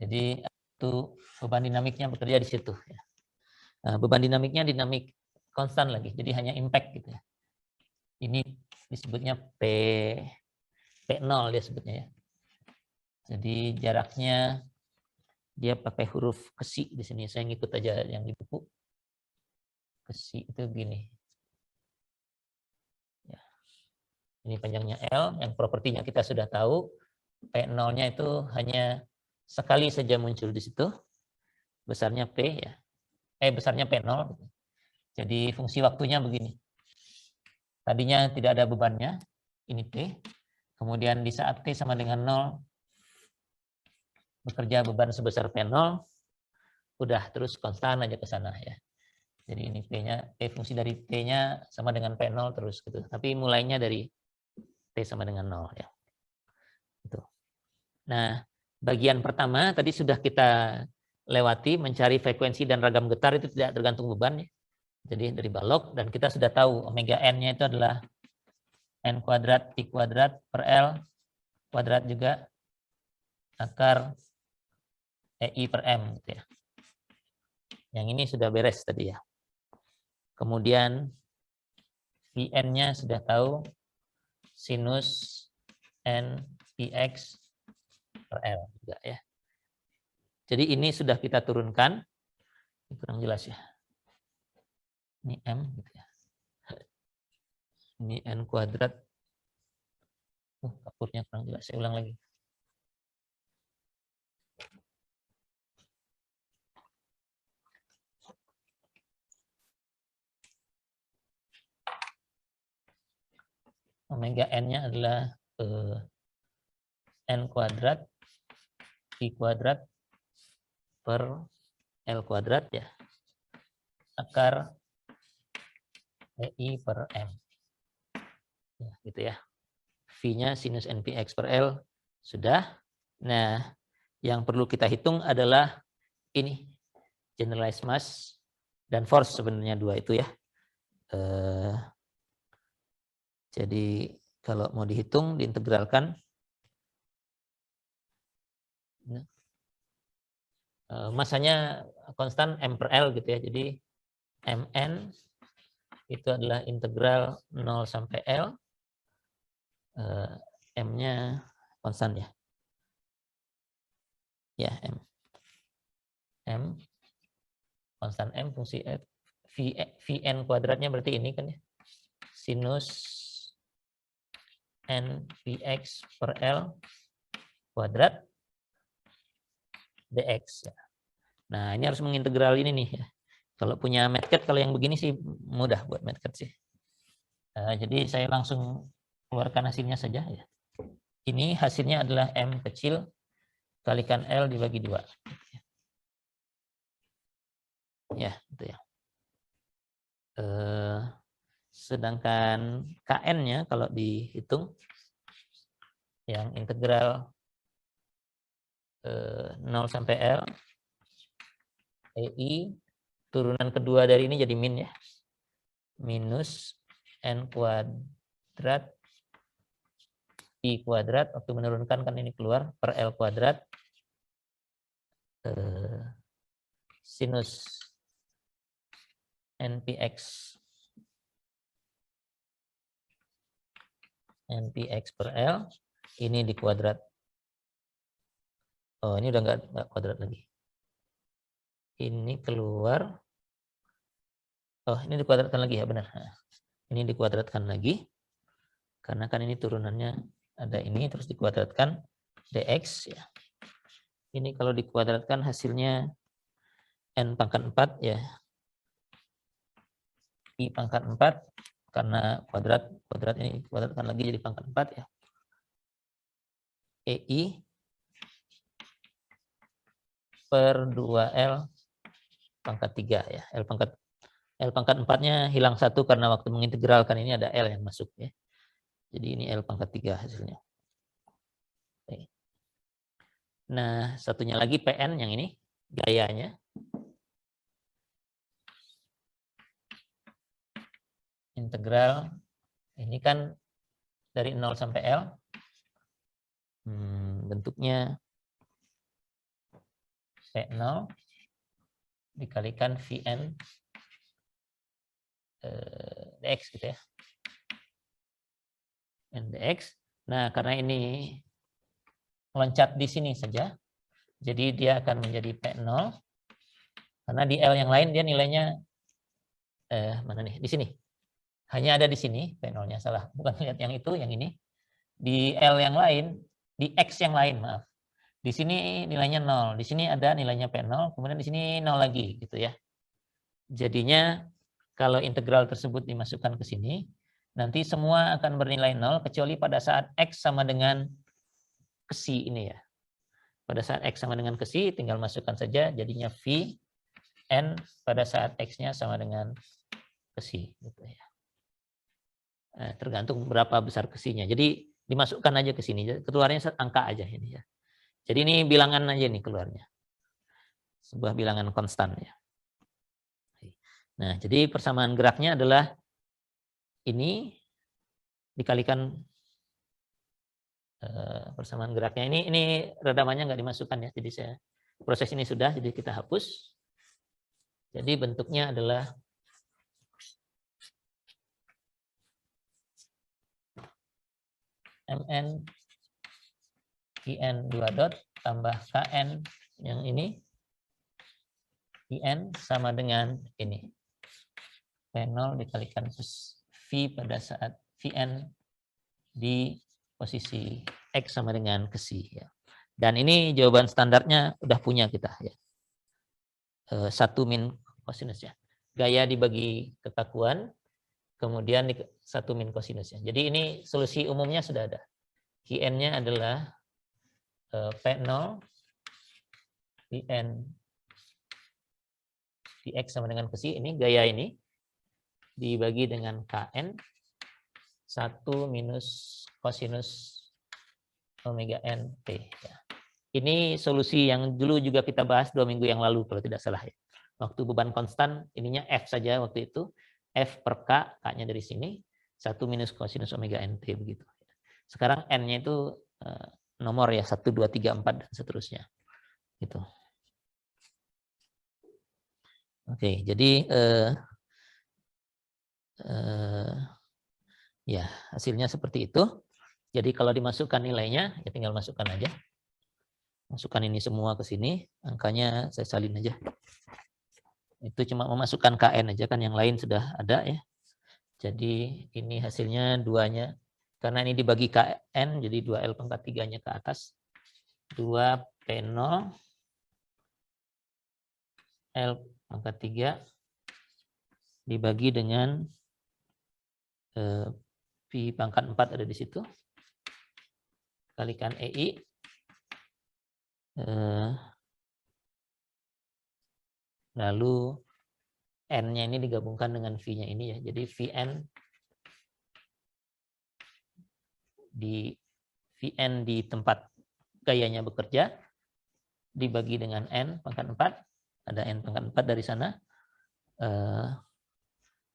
Jadi itu beban dinamiknya bekerja di situ. Nah, beban dinamiknya dinamik konstan lagi, jadi hanya impact gitu ya. Ini disebutnya P0 dia sebutnya ya. Jadi jaraknya dia pakai huruf kesi di sini. Saya ngikut aja yang di buku. Kesi itu gini. Ya. Ini panjangnya L, yang propertinya kita sudah tahu. P0-nya itu hanya sekali saja muncul di situ. Besarnya P ya. Besarnya P0. Jadi fungsi waktunya begini. Tadinya tidak ada bebannya, ini T. Kemudian di saat T sama dengan 0, bekerja beban sebesar P0, udah terus konstan aja ke sana ya. Jadi ini P-nya, fungsi dari T-nya sama dengan P0 terus gitu. Tapi mulainya dari T sama dengan 0 ya. Gitu. Nah, bagian pertama tadi sudah kita lewati, mencari frekuensi dan ragam getar itu tidak tergantung beban ya. Jadi dari balok, dan kita sudah tahu omega n-nya itu adalah n kuadrat pi kuadrat per L kuadrat juga akar EI per M gitu ya. Yang ini sudah beres tadi ya. Kemudian Vn-nya sudah tahu sinus n px per L juga ya. Jadi ini sudah kita turunkan. Ini kurang jelas ya. Ini M gitu ya. Ini n kuadrat. Kapurnya kurang jelas. Saya ulang lagi. Omega n-nya adalah n kuadrat pi kuadrat per L kuadrat ya. Akar EI per M. Ya, gitu ya. V-nya sinus NPX per L sudah. Nah, yang perlu kita hitung adalah ini, generalized mass dan force sebenarnya dua itu ya. Jadi kalau mau dihitung, diintegralkan, masanya konstan M per L gitu ya. Jadi Mn itu adalah integral 0 sampai L. M-nya konstan ya. Ya, M konstan M fungsi F. Vn kuadratnya berarti ini kan ya. Sinus n px per L kuadrat dx ya. Nah, ini harus mengintegral ini nih ya. Kalau punya MATCAD, kalau yang begini sih mudah buat MATCAD sih. Jadi saya langsung keluarkan hasilnya saja ya. Ini hasilnya adalah M kecil kalikan L dibagi 2. Ya, gitu ya. Sedangkan KN-nya kalau dihitung yang integral 0 sampai L EI turunan kedua dari ini jadi min ya. Minus N kuadrat I kuadrat, waktu menurunkan kan ini keluar, per L kuadrat sinus NPX per L, ini di kuadrat. Oh, ini udah nggak kuadrat lagi. Ini keluar. Oh, ini dikuadratkan lagi ya, benar. Nah, ini dikuadratkan lagi. Karena kan ini turunannya ada ini, terus dikuadratkan dx ya. Ini kalau dikuadratkan hasilnya n pangkat 4 ya. I pangkat 4 karena kuadrat ini dikuadratkan lagi jadi pangkat 4 ya. EI per 2L pangkat 3 ya. L pangkat 4-nya hilang 1 karena waktu mengintegralkan ini ada L yang masuk ya. Jadi ini L pangkat 3 hasilnya. Oke. Nah, satunya lagi PN yang ini gayanya. Integral ini kan dari 0 sampai L. Bentuknya P0 dikalikan Vn dx gitu ya. Ndx. Nah, karena ini meloncat di sini saja, jadi dia akan menjadi P0. Karena di L yang lain dia nilainya mana nih? Di sini. Hanya ada di sini P0-nya, salah. Bukan lihat yang itu, yang ini. Di L yang lain, di X yang lain, maaf. Di sini nilainya 0, di sini ada nilainya P0, kemudian di sini 0 lagi gitu ya. Jadinya kalau integral tersebut dimasukkan ke sini, nanti semua akan bernilai 0 kecuali pada saat X sama dengan kesi ini ya. Pada saat X sama dengan kesi, tinggal masukkan saja, jadinya V N pada saat X-nya sama dengan kesi. Gitu ya. Nah, tergantung berapa besar kesinya. Jadi dimasukkan aja ke sini, keluarnya angka aja ini ya. Jadi ini bilangan aja nih keluarnya. Sebuah bilangan konstan ya. Nah, jadi persamaan geraknya adalah ini dikalikan persamaan geraknya. Ini redamannya nggak dimasukkan ya. Jadi proses ini sudah, jadi kita hapus. Jadi bentuknya adalah MN IN 2 dot tambah KN yang ini IN sama dengan ini P0 dikalikan V pada saat Vn di posisi X sama dengan kesi ya. Dan ini jawaban standarnya udah punya kita ya. 1 min kosinusnya. Gaya dibagi kekakuan, kemudian 1 min kosinusnya. Jadi ini solusi umumnya sudah ada. Qn-nya adalah P0 Vn dx sama dengan kesi, ini gaya ini dibagi dengan Kn 1 minus kosinus omega n T. Ya. Ini solusi yang dulu juga kita bahas 2 minggu yang lalu kalau tidak salah ya. Waktu beban konstan ininya F saja waktu itu. F per K, K-nya dari sini. 1 minus kosinus omega n T begitu. Sekarang N-nya itu nomor ya 1, 2, 3, 4 dan seterusnya. Gitu. Oke, jadi ya hasilnya seperti itu. Jadi kalau dimasukkan nilainya, ya tinggal masukkan aja. Masukkan ini semua ke sini, angkanya saya salin aja. Itu cuma memasukkan KN aja kan, yang lain sudah ada ya. Jadi ini hasilnya 2-nya. Karena ini dibagi KN, jadi 2L pangkat 3-nya ke atas. 2 P0 L pangkat 3 dibagi dengan Pi pangkat 4 ada di situ. Kalikan EI. Lalu N-nya ini digabungkan dengan V-nya ini ya. Jadi Vn di tempat gayanya bekerja dibagi dengan N pangkat 4. Ada N pangkat 4 dari sana.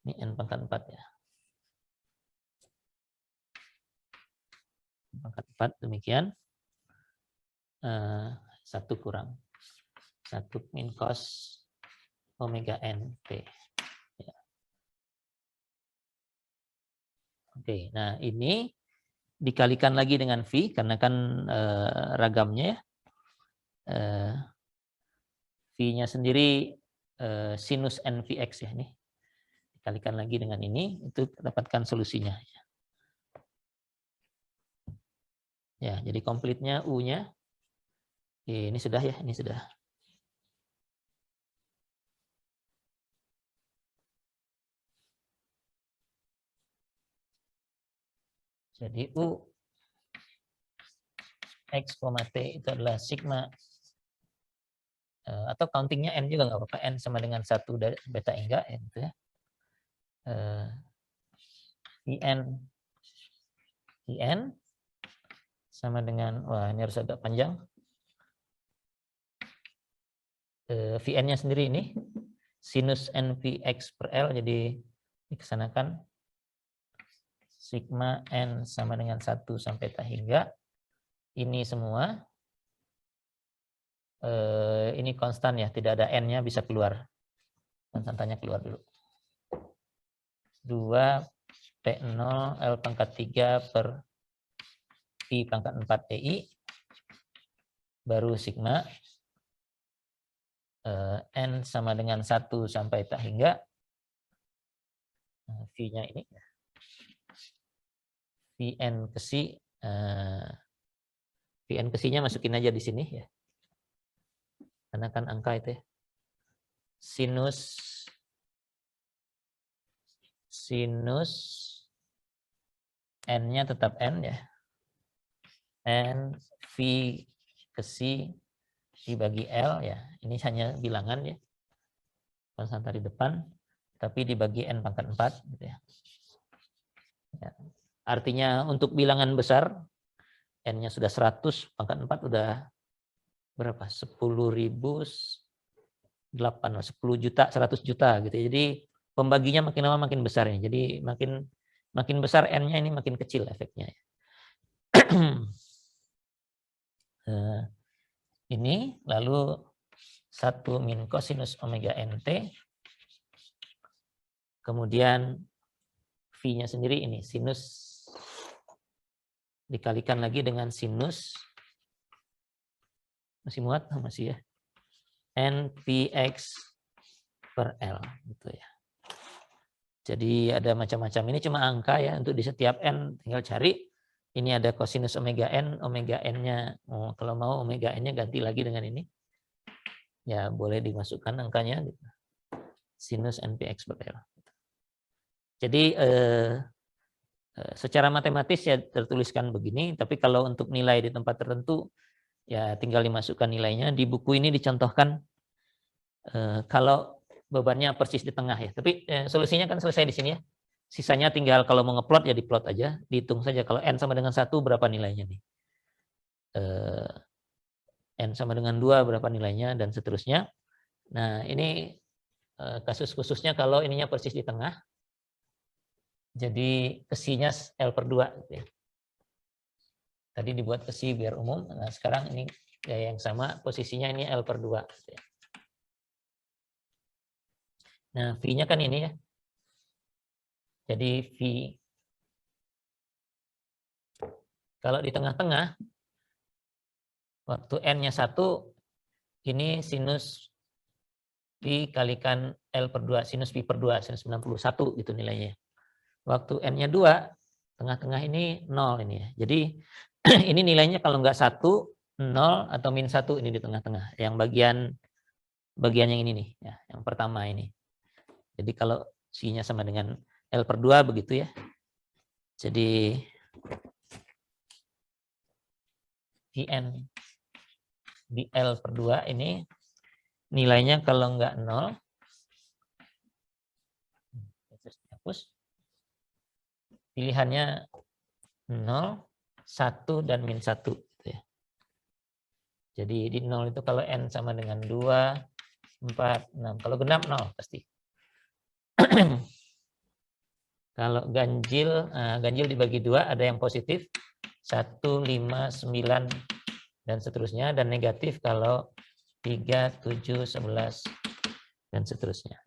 Ini N pangkat 4 ya. Pangkat 4 demikian. 1 kurang 1 min cos omega n P. Ya. Oke, nah ini dikalikan lagi dengan V karena kan ragamnya ya. V-nya sendiri sinus NVX ya ini. Dikalikan lagi dengan ini, itu dapatkan solusinya. Ya, jadi komplitnya U-nya. Ini sudah ya, ini sudah. Jadi U X, T itu adalah sigma atau countingnya N juga nggak apa-apa, N sama dengan 1 dari beta enggak ya, gitu ya. IN sama dengan, wah ini harus agak panjang. Vn-nya sendiri ini sinus NVX per L, jadi dikesanakan sigma N sama dengan 1 sampai beta hingga ini semua ini konstan ya, tidak ada n-nya, bisa keluar. Konstantannya keluar dulu. 2 P0 L pangkat 3 per Pi pangkat 4 EI, baru sigma N sama dengan 1 sampai tak hingga, V-nya ini, Vn ke si, Vn ke si-nya masukin aja di sini ya, karena kan angka itu ya. Sinus N-nya tetap N ya. N V ke si dibagi L ya. Ini hanya bilangan ya. Konstanta di depan. Tapi dibagi N pangkat 4 gitu ya. Ya. Artinya untuk bilangan besar N-nya sudah 100, pangkat 4 udah berapa? 10.008, 10 juta, 100 juta gitu. Jadi pembaginya makin lama makin besar ya. Jadi makin besar N-nya, ini makin kecil efeknya. Ini lalu 1 min kosinus omega nt, kemudian V-nya sendiri ini sinus dikalikan lagi dengan sinus, masih muat? Masih ya. Npx per L gitu ya. Jadi ada macam-macam, ini cuma angka ya, untuk di setiap N tinggal cari. Ini ada kosinus omega N-nya, kalau mau omega N-nya ganti lagi dengan ini. Ya boleh dimasukkan angkanya gitu. Sinus Npx per L. Jadi secara matematis ya tertuliskan begini, tapi kalau untuk nilai di tempat tertentu ya tinggal dimasukkan nilainya. Di buku ini dicontohkan kalau bebannya persis di tengah ya. Tapi solusinya kan selesai di sini ya. Sisanya tinggal kalau mau ngeplot ya diplot aja, dihitung saja kalau n sama dengan 1 berapa nilainya nih. N sama dengan 2 berapa nilainya dan seterusnya. Nah, ini kasus khususnya kalau ininya persis di tengah. Jadi kesinya L per 2 gitu ya. Tadi dibuat kesi biar umum. Nah, sekarang ini ya yang sama, posisinya ini L per 2 gitu ya. Nah, V-nya kan ini ya. Jadi V kalau di tengah-tengah waktu N-nya 1 ini sinus dikalikan L per 2, sinus Pi per 2, sinus 91 gitu nilainya. Waktu N-nya 2, tengah-tengah ini 0 ini ya. Jadi ini nilainya kalau nggak 1, 0 atau min 1 ini di tengah-tengah. Yang bagian yang ini nih, ya, yang pertama ini. Jadi kalau C-nya sama dengan L per 2 begitu ya. Jadi Vn di L per 2 ini nilainya kalau nggak 0, hapus, pilihannya 0, 1, dan min 1. Gitu ya. Jadi di 0 itu kalau N sama dengan 2, 4, 6. Kalau genap 0 pasti. Kalau ganjil, ganjil dibagi 2, ada yang positif, 1, 5, 9, dan seterusnya. Dan negatif kalau 3, 7, 11, dan seterusnya.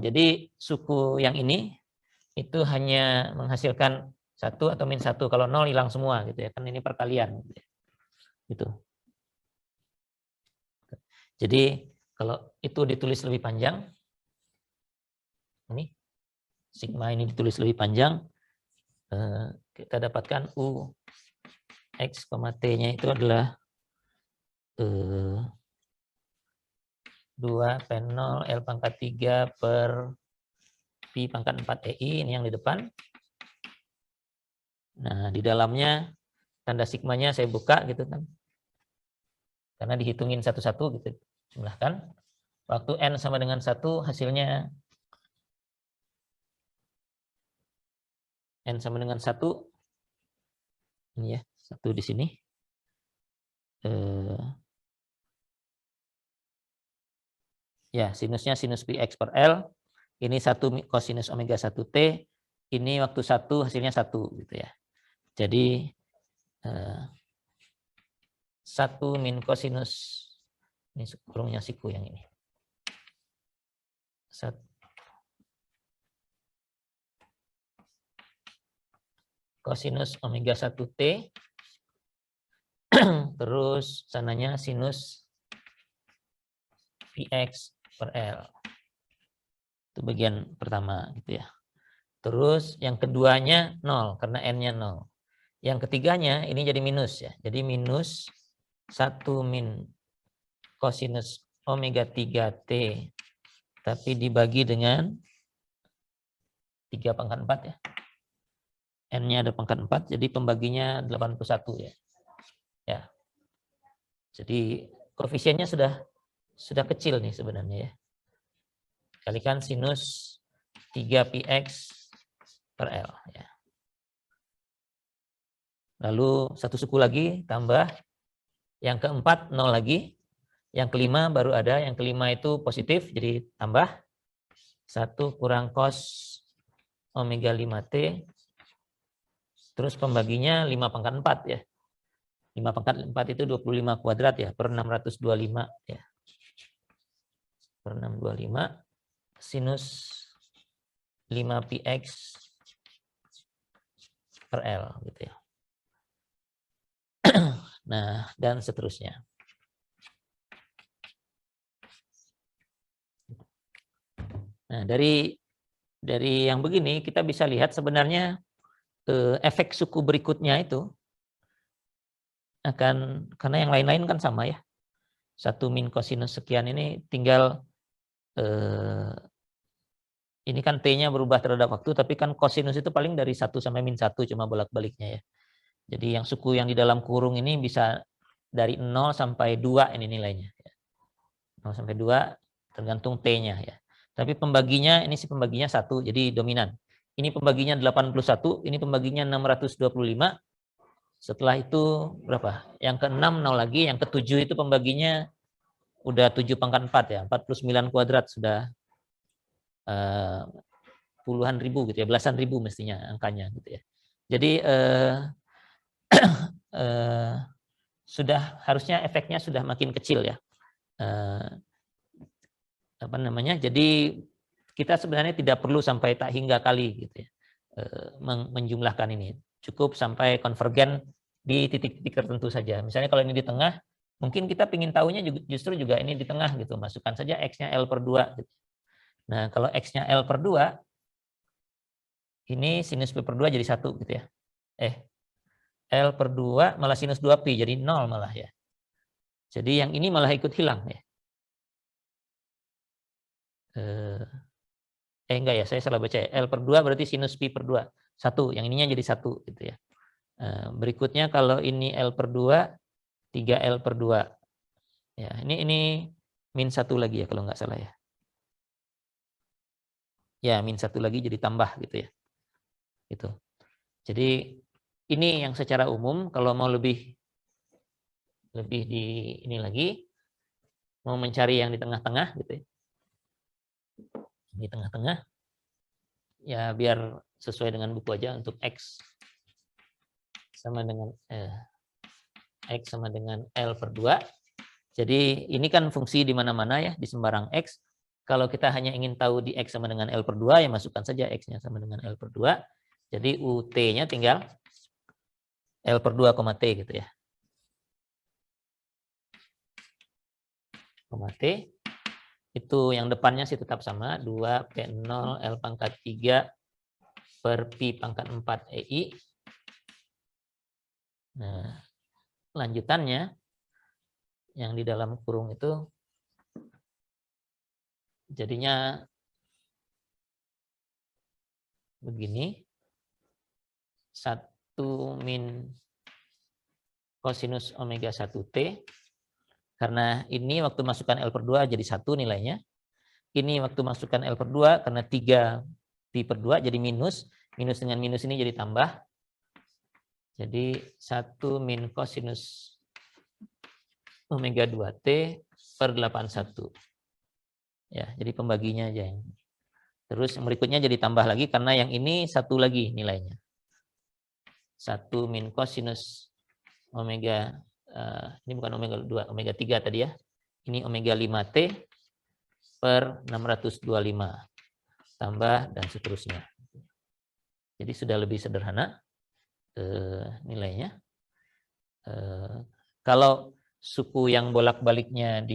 Jadi suku yang ini itu hanya menghasilkan 1 atau min 1. Kalau 0 hilang semua gitu ya. Kan ini perkalian. Gitu. Jadi kalau itu ditulis lebih panjang, ini sigma ini ditulis lebih panjang, kita dapatkan U X, T-nya itu adalah 2 P0 L pangkat 3 per Pi pangkat 4 EI, ini yang di depan. Nah, di dalamnya tanda sigmanya saya buka gitu kan. Karena dihitungin satu-satu gitu. Jumlahkan. Waktu N sama dengan 1 hasilnya N sama dengan 1. Ini ya, 1 di sini. Ya, sinusnya sinus Px per L. Ini 1 kosinus omega 1T. Ini waktu 1 hasilnya 1 gitu ya. Jadi 1 min kosinus, ini kurungnya siku yang ini. Kosinus omega 1T, terus sananya sinus Px per L. Itu bagian pertama gitu ya. Terus yang keduanya 0 karena N-nya 0. Yang ketiganya ini jadi minus ya. Jadi minus 1 min kosinus omega 3T tapi dibagi dengan 3 pangkat 4 ya. N-nya ada pangkat 4, jadi pembaginya 81 ya. Ya. Jadi koefisiennya sudah kecil nih sebenarnya ya. Kalikan sinus 3px per L ya. Lalu satu suku lagi tambah, yang keempat 0 lagi, yang kelima baru ada, yang kelima itu positif jadi tambah 1 kurang cos omega 5T, terus pembaginya 5 pangkat 4 ya. 5 pangkat 4 itu 25 kuadrat ya, per 625 ya. Per 625 sinus 5px per L gitu ya. Nah, dan seterusnya. Nah, dari yang begini kita bisa lihat sebenarnya efek suku berikutnya itu akan, karena yang lain-lain kan sama ya. 1 min kosinus sekian ini tinggal ini kan T-nya berubah terhadap waktu, tapi kan kosinus itu paling dari 1 sampai min 1 cuma bolak-baliknya ya. Jadi yang suku yang di dalam kurung ini bisa dari 0 sampai 2 ini nilainya. 0 sampai 2 tergantung T-nya ya. Tapi pembaginya, ini si pembaginya 1, jadi dominan. Ini pembaginya 81, ini pembaginya 625. Setelah itu berapa? Yang ke-6 0 lagi, yang ke-7 itu pembaginya udah 7 pangkat 4 ya, 49 kuadrat sudah puluhan ribu gitu ya, belasan ribu mestinya angkanya gitu ya. Jadi sudah harusnya efeknya sudah makin kecil ya. Apa namanya? Jadi kita sebenarnya tidak perlu sampai tak hingga kali gitu ya, menjumlahkan ini. Cukup sampai konvergen di titik-titik tertentu saja. Misalnya kalau ini di tengah, mungkin kita ingin tahunya justru juga ini di tengah gitu. Masukkan saja X-nya L per 2. Gitu. Nah, kalau X-nya L per 2, ini sinus P per 2 jadi 1 gitu ya. L per 2 malah sinus 2Pi, jadi 0 malah ya. Jadi yang ini malah ikut hilang ya. Enggak ya, saya salah baca ya. L per 2 berarti sinus Pi per 2. 1, yang ininya jadi 1 gitu ya. Berikutnya kalau ini L per 2, 3L per 2. Ya, ini min 1 lagi ya kalau nggak salah ya. Ya, min 1 lagi jadi tambah gitu ya. Gitu. Jadi ini yang secara umum, kalau mau lebih di ini lagi, mau mencari yang di tengah-tengah gitu ya. Di tengah-tengah, ya biar sesuai dengan buku aja untuk X sama dengan X sama dengan L per 2. Jadi ini kan fungsi di mana-mana ya, di sembarang X. Kalau kita hanya ingin tahu di X sama dengan L per 2, ya masukkan saja X-nya sama dengan L per 2. Jadi UT-nya tinggal L per 2, T gitu ya. T. Itu yang depannya sih tetap sama, 2P0 L pangkat 3 per Pi pangkat 4 EI. Nah, lanjutannya yang di dalam kurung itu jadinya begini. 1 min kosinus omega 1T. Karena ini waktu masukkan L per 2 jadi 1 nilainya. Ini waktu masukkan L per 2 karena 3 Pi per 2 jadi minus. Minus dengan minus ini jadi tambah. Jadi 1 min kosinus omega 2T per 81. Ya, jadi pembaginya aja yang. Terus yang berikutnya jadi tambah lagi karena yang ini 1 lagi nilainya. 1 min kosinus omega ini bukan omega 2, omega 3 tadi ya. Ini omega 5T per 625 tambah dan seterusnya. Jadi sudah lebih sederhana nilainya. Kalau suku yang bolak-baliknya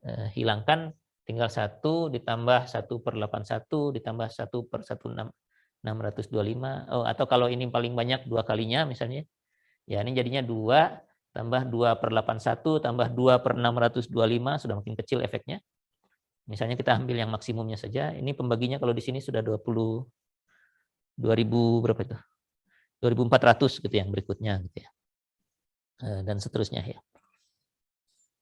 dihilangkan, tinggal 1 ditambah 1/81 ditambah 1/625. Atau kalau ini paling banyak 2 kalinya misalnya, ya ini jadinya 2 tambah 2/81 tambah 2/625, sudah makin kecil efeknya. Misalnya kita ambil yang maksimumnya saja, ini pembaginya kalau di sini sudah 20.000 berapa itu? 2.400 gitu yang berikutnya gitu ya. Dan seterusnya ya.